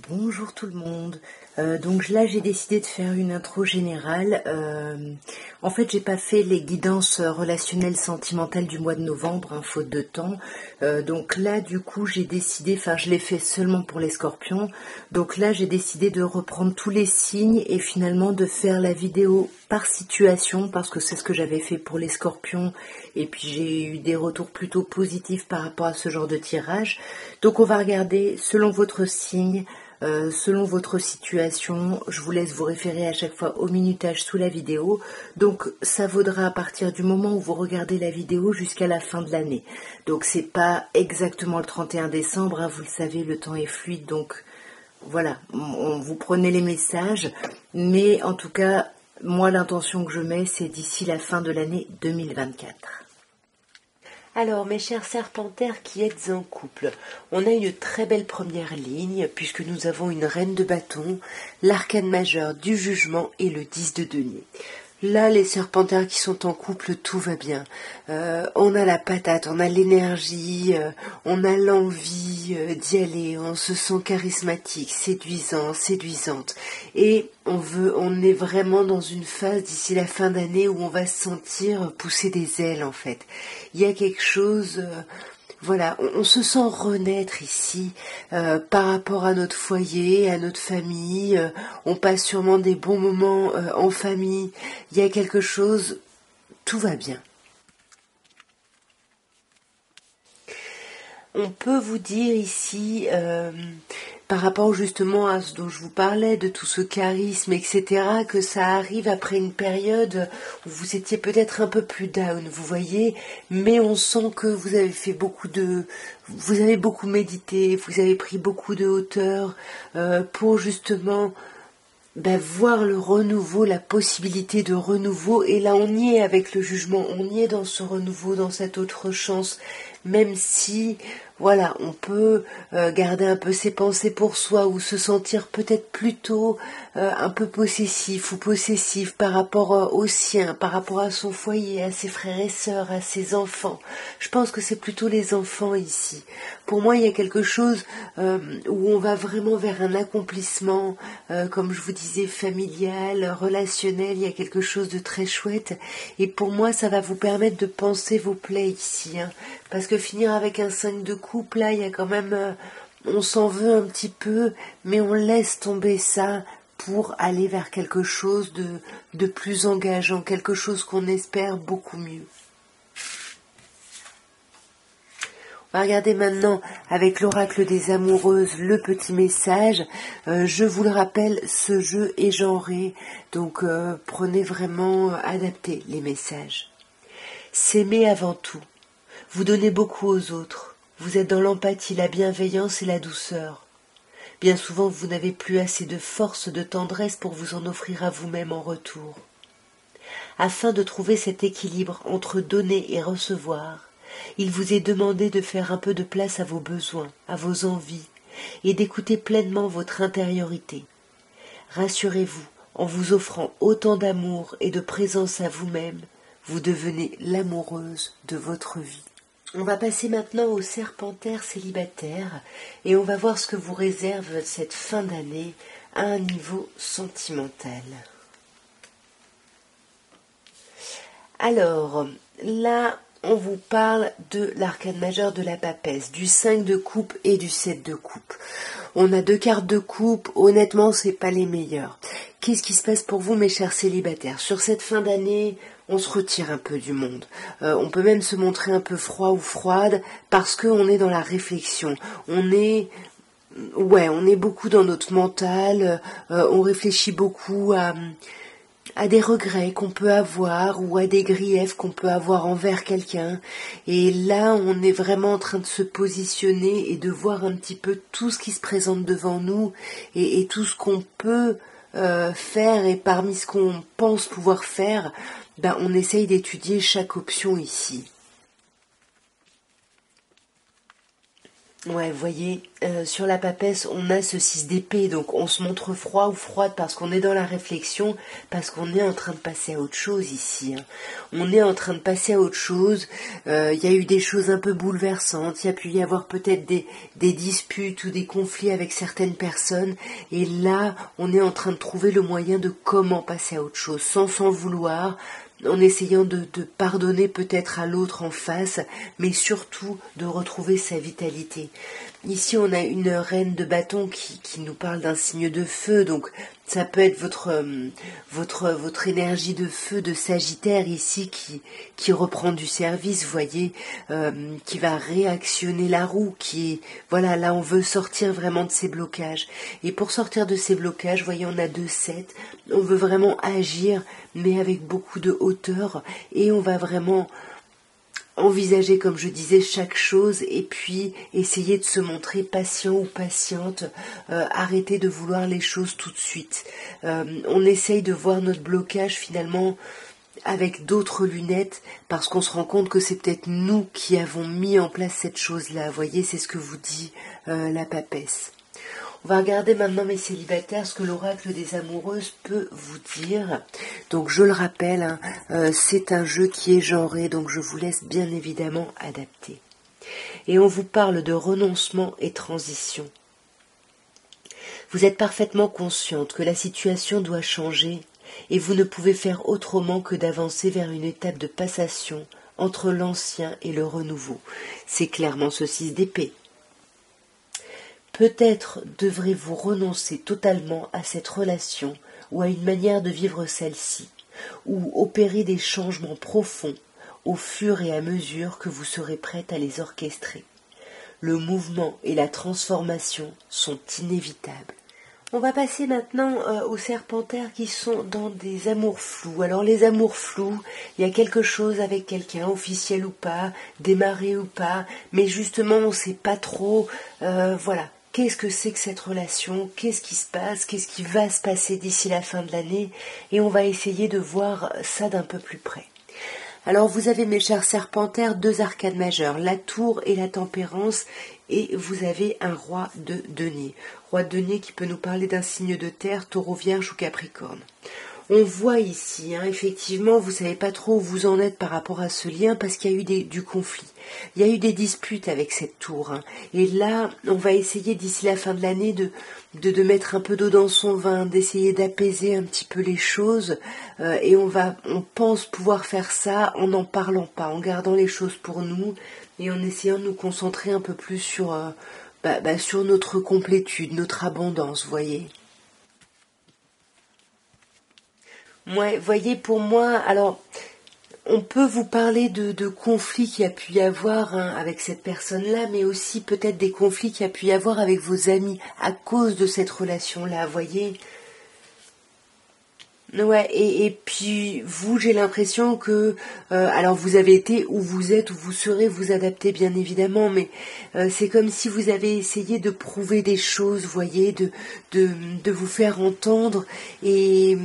Bonjour tout le monde. Donc là j'ai décidé de faire une intro générale. En fait j'ai pas fait les guidances relationnelles sentimentales du mois de novembre, faute de temps. Donc là du coup j'ai décidé, je l'ai fait seulement pour les scorpions. Donc là j'ai décidé de reprendre tous les signes et finalement de faire la vidéo par situation parce que c'est ce que j'avais fait pour les scorpions et puis j'ai eu des retours plutôt positifs par rapport à ce genre de tirage. Donc on va regarder selon votre signe. Selon votre situation, je vous laisse vous référer à chaque fois au minutage sous la vidéo. Donc ça vaudra à partir du moment où vous regardez la vidéo jusqu'à la fin de l'année. Donc c'est pas exactement le 31 décembre, vous le savez, le temps est fluide, donc voilà, vous prenez les messages. Mais en tout cas, moi l'intention que je mets, c'est d'ici la fin de l'année 2024. Alors, mes chers serpentaires qui êtes en couple, on a une très belle première ligne, puisque nous avons une reine de bâton, l'arcane majeur du jugement et le 10 de denier. Là, les serpentaires qui sont en couple, tout va bien. On a la patate, on a l'énergie, on a l'envie d'y aller, on se sent charismatique, séduisant, séduisante. Et on est vraiment dans une phase d'ici la fin d'année où on va se sentir pousser des ailes en fait. Il y a quelque chose... Voilà, on se sent renaître ici par rapport à notre foyer, à notre famille. On passe sûrement des bons moments en famille. Il y a quelque chose, tout va bien. On peut vous dire ici, par rapport justement à ce dont je vous parlais, de tout ce charisme, etc., que ça arrive après une période où vous étiez peut-être un peu plus down, vous voyez, mais on sent que vous avez fait vous avez beaucoup médité, vous avez pris beaucoup de hauteur pour justement voir le renouveau, la possibilité de renouveau, et là on y est avec le jugement, on y est dans ce renouveau, dans cette autre chance, même si, voilà, on peut garder un peu ses pensées pour soi ou se sentir peut-être plutôt un peu possessif ou possessif par rapport au sien, par rapport à son foyer, à ses frères et sœurs, à ses enfants. Je pense que c'est plutôt les enfants ici. Pour moi, il y a quelque chose où on va vraiment vers un accomplissement, comme je vous disais, familial, relationnel, il y a quelque chose de très chouette. Et pour moi, ça va vous permettre de penser vos plaies ici, parce que finir avec un 5 de coupe, là, il y a quand même... on s'en veut un petit peu, mais on laisse tomber ça pour aller vers quelque chose de plus engageant, quelque chose qu'on espère beaucoup mieux. On va regarder maintenant avec l'oracle des amoureuses le petit message. Je vous le rappelle, ce jeu est genré, donc prenez vraiment, adaptez les messages. S'aimer avant tout. Vous donnez beaucoup aux autres. Vous êtes dans l'empathie, la bienveillance et la douceur. Bien souvent, vous n'avez plus assez de force, de tendresse pour vous en offrir à vous-même en retour. Afin de trouver cet équilibre entre donner et recevoir, il vous est demandé de faire un peu de place à vos besoins, à vos envies, et d'écouter pleinement votre intériorité. Rassurez-vous, en vous offrant autant d'amour et de présence à vous-même, vous devenez l'amoureuse de votre vie. On va passer maintenant aux serpentaires célibataires et on va voir ce que vous réserve cette fin d'année à un niveau sentimental. Alors, là, on vous parle de l'arcane majeur de la papesse, du 5 de coupe et du 7 de coupe. On a 2 cartes de coupe, honnêtement, c'est pas les meilleures. Qu'est-ce qui se passe pour vous, mes chers célibataires? Sur cette fin d'année, on se retire un peu du monde. On peut même se montrer un peu froid ou froide parce qu'on est dans la réflexion. On est beaucoup dans notre mental, on réfléchit beaucoup à des regrets qu'on peut avoir ou à des griefs qu'on peut avoir envers quelqu'un. Et là, on est vraiment en train de se positionner et de voir un petit peu tout ce qui se présente devant nous et tout ce qu'on peut faire, et parmi ce qu'on pense pouvoir faire, on essaye d'étudier chaque option ici. Ouais, vous voyez, sur la papesse, on a ce 6 d'épée, donc on se montre froid ou froide parce qu'on est dans la réflexion, parce qu'on est en train de passer à autre chose ici. Hein. On est en train de passer à autre chose, il y a eu des choses un peu bouleversantes, il y a pu y avoir peut-être des disputes ou des conflits avec certaines personnes, et là, on est en train de trouver le moyen de comment passer à autre chose, sans s'en vouloir, en essayant de pardonner peut-être à l'autre en face, mais surtout de retrouver sa vitalité. Ici, on a une reine de bâton qui nous parle d'un signe de feu, donc ça peut être votre énergie de feu de Sagittaire ici qui reprend du service, vous voyez, qui va réactionner la roue, voilà, là on veut sortir vraiment de ces blocages. Et pour sortir de ces blocages, vous voyez, on a 2-7, on veut vraiment agir, mais avec beaucoup de hauteur, et on va vraiment envisager, comme je disais, chaque chose et puis essayer de se montrer patient ou patiente, arrêter de vouloir les choses tout de suite. On essaye de voir notre blocage finalement avec d'autres lunettes parce qu'on se rend compte que c'est peut-être nous qui avons mis en place cette chose-là. Vous voyez, c'est ce que vous dit la papesse. On va regarder maintenant, mes célibataires, ce que l'oracle des amoureuses peut vous dire. Donc je le rappelle, hein, c'est un jeu qui est genré, donc je vous laisse bien évidemment adapter. Et on vous parle de renoncement et transition. Vous êtes parfaitement consciente que la situation doit changer et vous ne pouvez faire autrement que d'avancer vers une étape de passation entre l'ancien et le renouveau. C'est clairement ce 6 d'épée. Peut-être devrez-vous renoncer totalement à cette relation ou à une manière de vivre celle-ci, ou opérer des changements profonds au fur et à mesure que vous serez prête à les orchestrer. Le mouvement et la transformation sont inévitables. On va passer maintenant aux serpentaires qui sont dans des amours flous. Alors les amours flous, il y a quelque chose avec quelqu'un, officiel ou pas, démarré ou pas, mais justement on ne sait pas trop, voilà. Qu'est-ce que c'est que cette relation? Qu'est-ce qui se passe? Qu'est-ce qui va se passer d'ici la fin de l'année? Et on va essayer de voir ça d'un peu plus près. Alors vous avez, mes chers serpentaires, 2 arcanes majeures, la tour et la tempérance, et vous avez un roi de denier. Roi de denier qui peut nous parler d'un signe de terre, taureau, vierge ou capricorne. On voit ici, hein, effectivement, vous ne savez pas trop où vous en êtes par rapport à ce lien parce qu'il y a eu du conflit. Il y a eu des disputes avec cette tour. Hein. Et là, on va essayer d'ici la fin de l'année de mettre un peu d'eau dans son vin, d'essayer d'apaiser un petit peu les choses. Et on pense pouvoir faire ça en n'en parlant pas, en gardant les choses pour nous et en essayant de nous concentrer un peu plus sur, sur notre complétude, notre abondance, vous voyez. Ouais, voyez, pour moi, alors, on peut vous parler de conflits qu'il y a pu y avoir hein, avec cette personne-là, mais aussi peut-être des conflits qu'il y a pu y avoir avec vos amis à cause de cette relation-là, voyez. Ouais, et puis vous, j'ai l'impression que, alors vous avez été où vous êtes, où vous serez, vous adapter bien évidemment, mais c'est comme si vous avez essayé de prouver des choses, vous voyez, de vous faire entendre, et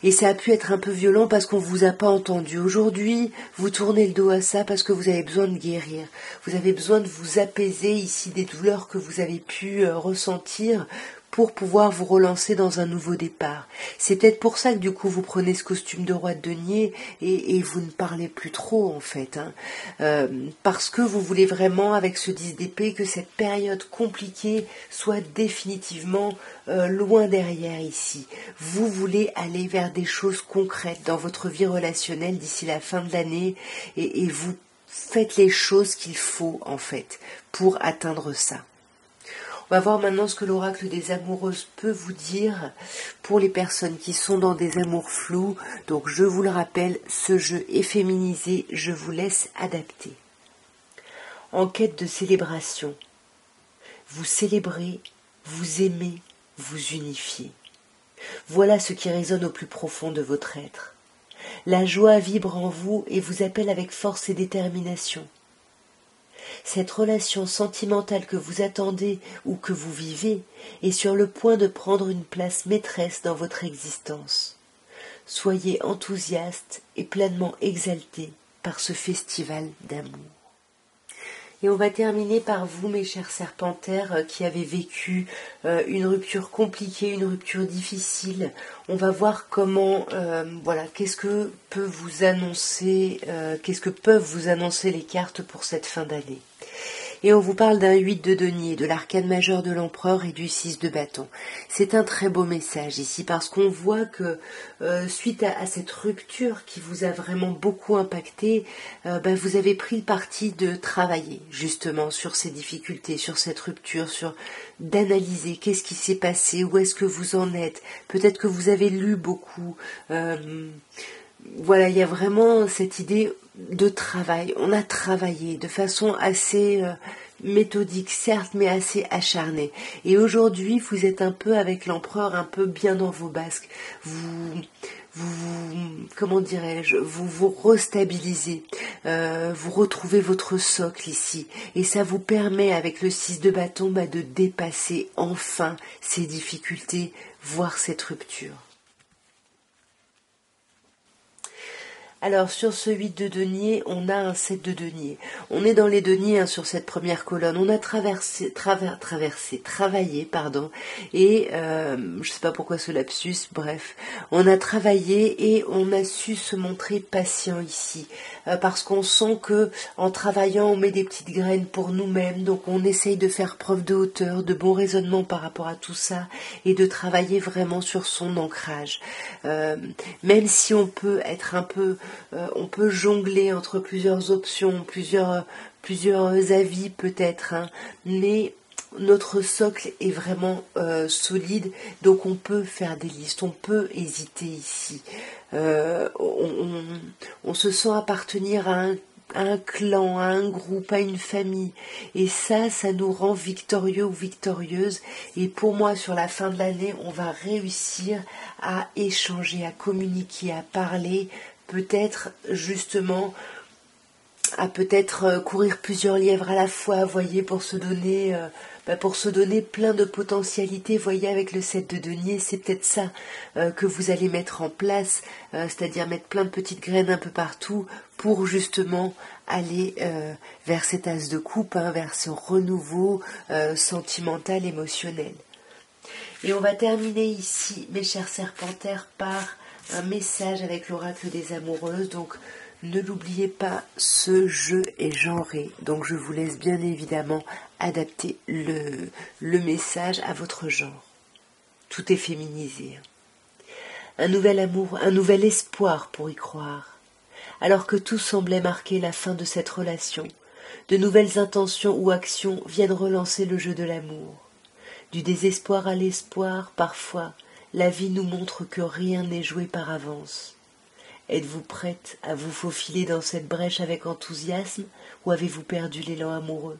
ça a pu être un peu violent parce qu'on vous a pas entendu. Aujourd'hui, vous tournez le dos à ça parce que vous avez besoin de guérir, vous avez besoin de vous apaiser ici des douleurs que vous avez pu ressentir, pour pouvoir vous relancer dans un nouveau départ. C'est peut-être pour ça que du coup vous prenez ce costume de roi de denier et vous ne parlez plus trop en fait. Hein. Parce que vous voulez vraiment avec ce 10 d'épée que cette période compliquée soit définitivement loin derrière ici. Vous voulez aller vers des choses concrètes dans votre vie relationnelle d'ici la fin de l'année et vous faites les choses qu'il faut en fait pour atteindre ça. On va voir maintenant ce que l'oracle des amoureuses peut vous dire pour les personnes qui sont dans des amours flous. Donc je vous le rappelle, ce jeu est féminisé, je vous laisse adapter. En quête de célébration, vous célébrez, vous aimez, vous unifiez. Voilà ce qui résonne au plus profond de votre être. La joie vibre en vous et vous appelle avec force et détermination. Cette relation sentimentale que vous attendez ou que vous vivez est sur le point de prendre une place maîtresse dans votre existence. Soyez enthousiaste et pleinement exalté par ce festival d'amour. Et on va terminer par vous, mes chers serpentaires, qui avez vécu une rupture compliquée, une rupture difficile. On va voir comment, voilà, qu'est-ce que peuvent vous annoncer les cartes pour cette fin d'année. Et on vous parle d'un 8 de denier, de l'arcane majeur de l'empereur et du 6 de bâton. C'est un très beau message ici parce qu'on voit que suite à cette rupture qui vous a vraiment beaucoup impacté, vous avez pris le parti de travailler justement sur ces difficultés, sur cette rupture, d'analyser qu'est-ce qui s'est passé, où est-ce que vous en êtes. Peut-être que vous avez lu beaucoup. Voilà, il y a vraiment cette idée de travail. On a travaillé de façon assez méthodique, certes, mais assez acharnée. Et aujourd'hui, vous êtes un peu avec l'empereur, un peu bien dans vos basques. Comment dirais-je, vous restabilisez, vous retrouvez votre socle ici. Et ça vous permet, avec le 6 de bâton, de dépasser enfin ces difficultés, voire cette rupture. Alors sur ce 8 de denier, on a un 7 de denier. On est dans les deniers sur cette première colonne. On a travaillé, et je sais pas pourquoi ce lapsus, bref. On a travaillé et on a su se montrer patient ici. Parce qu'on sent que en travaillant, on met des petites graines pour nous-mêmes. Donc on essaye de faire preuve de hauteur, de bon raisonnement par rapport à tout ça et de travailler vraiment sur son ancrage. Même si on peut être un peu... on peut jongler entre plusieurs options, plusieurs avis peut-être, mais notre socle est vraiment solide, donc on peut faire des listes, on peut hésiter ici. On se sent appartenir à un clan, à un groupe, à une famille. Et ça nous rend victorieux ou victorieuse. Et pour moi, sur la fin de l'année, on va réussir à échanger, à communiquer, à parler, peut-être justement à courir plusieurs lièvres à la fois, voyez, pour se donner plein de potentialités. Voyez, avec le 7 de denier, c'est peut-être ça que vous allez mettre en place, c'est-à-dire mettre plein de petites graines un peu partout pour justement aller vers cet as de coupe, vers ce renouveau sentimental, émotionnel. Et on va terminer ici, mes chers serpentaires, par un message avec l'oracle des amoureuses. Donc ne l'oubliez pas, ce jeu est genré, donc je vous laisse bien évidemment adapter le message à votre genre. Tout est féminisé. Un nouvel amour, un nouvel espoir pour y croire. Alors que tout semblait marquer la fin de cette relation, de nouvelles intentions ou actions viennent relancer le jeu de l'amour. Du désespoir à l'espoir, parfois, la vie nous montre que rien n'est joué par avance. Êtes-vous prête à vous faufiler dans cette brèche avec enthousiasme ou avez-vous perdu l'élan amoureux ?